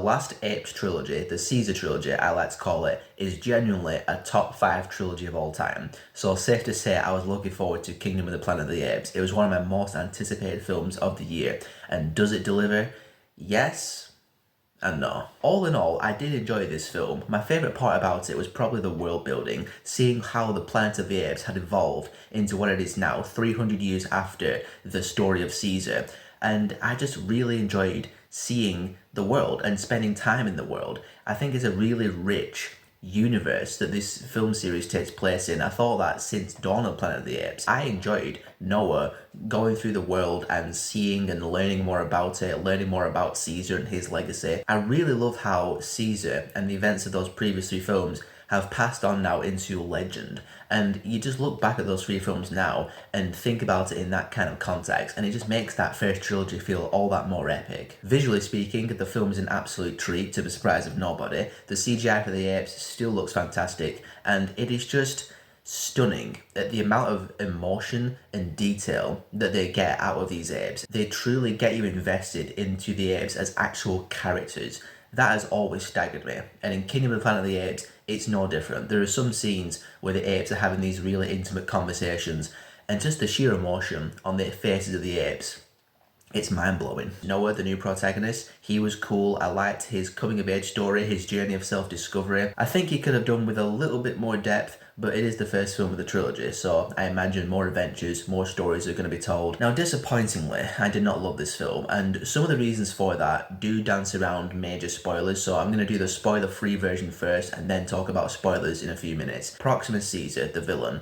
last Apes trilogy, the Caesar trilogy, I like to call it, is genuinely a top 5 trilogy of all time. So safe to say I was looking forward to Kingdom of the Planet of the Apes. It was one of my most anticipated films of the year. And does it deliver? Yes and no. All in all, I did enjoy this film. My favourite part about it was probably the world building, seeing how the Planet of the Apes had evolved into what it is now, 300 years after the story of Caesar. And I just really enjoyed seeing the world and spending time in the world. I think it's a really rich universe that this film series takes place in. I thought that since Dawn of Planet of the Apes, I enjoyed Noah going through the world and seeing and learning more about it, learning more about Caesar and his legacy. I really love how Caesar and the events of those previous 3 films have passed on now into legend. And you just look back at those 3 films now and think about it in that kind of context, and it just makes that first trilogy feel all that more epic. Visually speaking, the film is an absolute treat to the surprise of nobody. The CGI for the apes still looks fantastic, and it is just stunning at the amount of emotion and detail that they get out of these apes. They truly get you invested into the apes as actual characters. That has always staggered me. And in Kingdom of the Planet of the Apes, it's no different. There are some scenes where the apes are having these really intimate conversations, and just the sheer emotion on the faces of the apes, it's mind-blowing. Noah, the new protagonist, he was cool. I liked his coming-of-age story, his journey of self-discovery. I think he could have done with a little bit more depth, but it is the first film of the trilogy, so I imagine more adventures, more stories are going to be told. Now, disappointingly, I did not love this film, and some of the reasons for that do dance around major spoilers, so I'm going to do the spoiler-free version first, and then talk about spoilers in a few minutes. Proximus Caesar, the villain.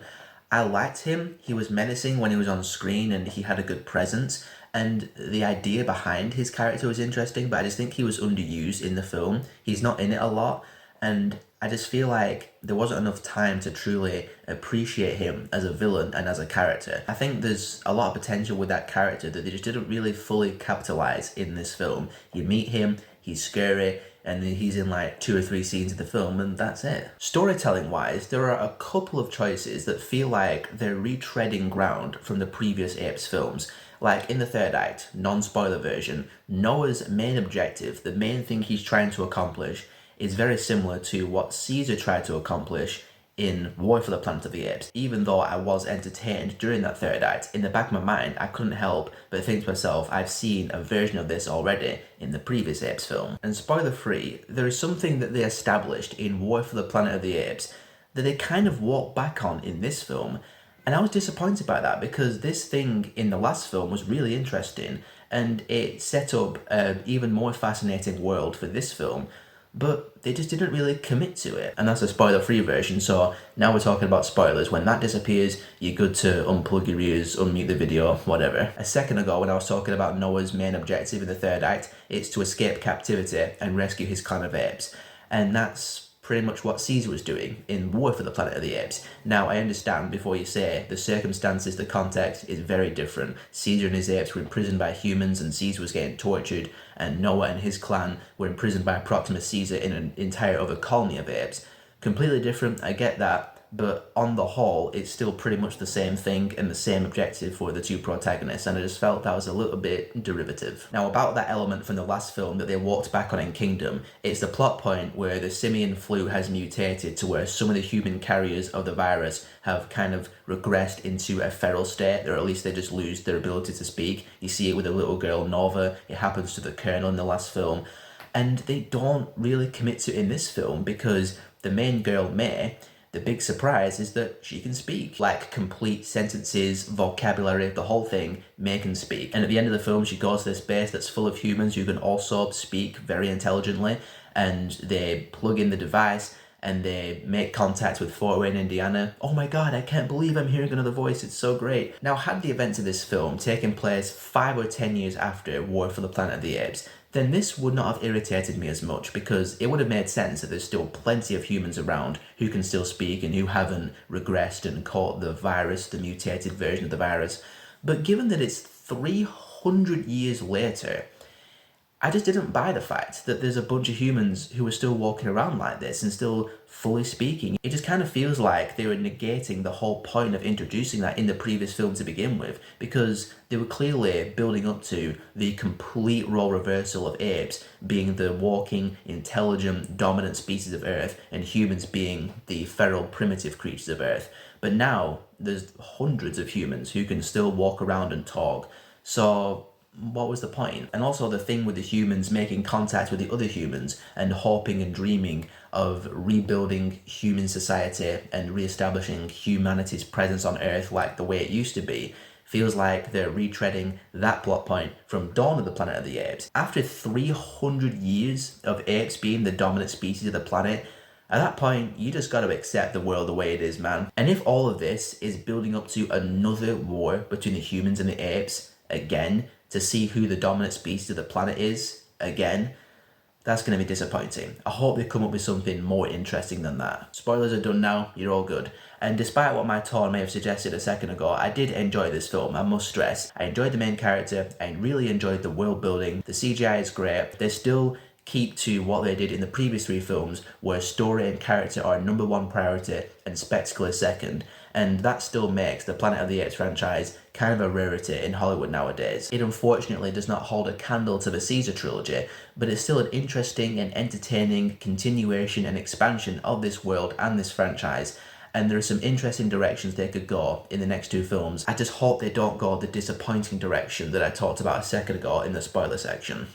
I liked him. He was menacing when he was on screen, and he had a good presence. And the idea behind his character was interesting, but I just think he was underused in the film. He's not in it a lot, and I just feel like there wasn't enough time to truly appreciate him as a villain and as a character. I think there's a lot of potential with that character that they just didn't really fully capitalize in this film. You meet him, he's scary, and he's in like 2 or 3 scenes of the film, and that's it. Storytelling wise, there are a couple of choices that feel like they're retreading ground from the previous Apes films. Like in the third act, non-spoiler version, Noah's main objective, the main thing he's trying to accomplish, is very similar to what Caesar tried to accomplish in War for the Planet of the Apes. Even though I was entertained during that third act, in the back of my mind, I couldn't help but think to myself, I've seen a version of this already in the previous Apes film. And spoiler free, there is something that they established in War for the Planet of the Apes that they kind of walked back on in this film. And I was disappointed by that, because this thing in the last film was really interesting and it set up an even more fascinating world for this film, but they just didn't really commit to it. And that's a spoiler-free version, so now we're talking about spoilers. When that disappears, you're good to unplug your ears, unmute the video, whatever. A second ago, when I was talking about Noah's main objective in the third act, it's to escape captivity and rescue his clan of apes. And that's pretty much what Caesar was doing in War for the Planet of the Apes. Now, I understand before you say the circumstances, the context is very different. Caesar and his apes were imprisoned by humans, and Caesar was getting tortured, and Noah and his clan were imprisoned by Proximus Caesar in an entire other colony of apes. Completely different, I get that, but on the whole, it's still pretty much the same thing and the same objective for the 2 protagonists, and I just felt that was a little bit derivative. Now, about that element from the last film that they walked back on in Kingdom, it's the plot point where the simian flu has mutated to where some of the human carriers of the virus have kind of regressed into a feral state, or at least they just lose their ability to speak. You see it with the little girl Nova, it happens to the Colonel in the last film, and they don't really commit to it in this film, because the main girl, May, the big surprise is that she can speak. Like complete sentences, vocabulary, the whole thing, May can speak. And at the end of the film, she goes to this base that's full of humans who can also speak very intelligently, and they plug in the device and they make contact with Fort Wayne, Indiana. Oh my god, I can't believe I'm hearing another voice, it's so great. Now, had the events of this film taken place 5 or 10 years after War for the Planet of the Apes, then this would not have irritated me as much, because it would have made sense that there's still plenty of humans around who can still speak and who haven't regressed and caught the virus, the mutated version of the virus. But given that it's 300 years later, I just didn't buy the fact that there's a bunch of humans who are still walking around like this and still fully speaking. It just kind of feels like they were negating the whole point of introducing that in the previous film to begin with, because they were clearly building up to the complete role reversal of apes being the walking, intelligent, dominant species of Earth and humans being the feral, primitive creatures of Earth. But now there's hundreds of humans who can still walk around and talk. So what was the point? And also the thing with the humans making contact with the other humans and hoping and dreaming of rebuilding human society and reestablishing humanity's presence on Earth like the way it used to be, feels like they're retreading that plot point from Dawn of the Planet of the Apes. After 300 years of apes being the dominant species of the planet, at that point, you just got to accept the world the way it is, man. And if all of this is building up to another war between the humans and the apes, again, to see who the dominant species of the planet is, again, that's going to be disappointing. I hope they come up with something more interesting than that. Spoilers are done now, you're all good. And despite what my tone may have suggested a second ago, I did enjoy this film, I must stress. I enjoyed the main character, I really enjoyed the world building, the CGI is great, they still keep to what they did in the previous three films, where story and character are number one priority and spectacle is second, and that still makes the Planet of the Apes franchise kind of a rarity in Hollywood nowadays. It unfortunately does not hold a candle to the Caesar trilogy, but it's still an interesting and entertaining continuation and expansion of this world and this franchise, and there are some interesting directions they could go in the next two films. I just hope they don't go the disappointing direction that I talked about a second ago in the spoiler section.